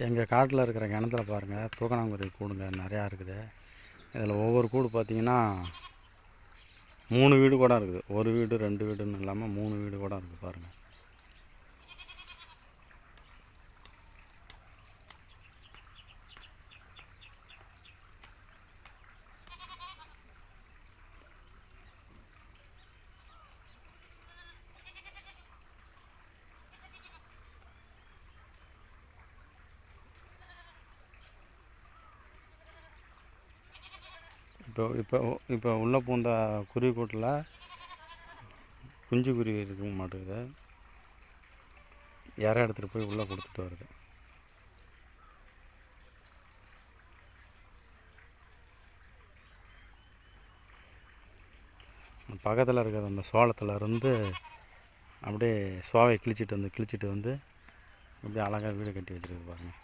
எங்கள் காட்டில் இருக்கிற கிணத்துல பாருங்கள் தூக்கணாங்குருவி கூடுங்க நிறையா இருக்குது. இதில் ஒவ்வொரு கூடு பார்த்திங்கன்னா 3 வீடு கூட இருக்குது. ஒரு வீடு 2 வீடுன்னு இல்லாமல் 3 வீடு கூட இருக்குது பாருங்கள். இப்போ உள்ளே பூந்த குருவி கூட்டில் குஞ்சு குருவி இருக்க மாட்டேங்குது. இறை எடுத்துகிட்டு போய் உள்ளே கொடுத்துட்டு வருது. பக்கத்தில் இருக்கிற அந்த சோளத்தில் இருந்து அப்படியே சோவை கிழிச்சிட்டு வந்து அப்படியே அழகாக வீடு கட்டி வச்சுருக்கு பாருங்கள்.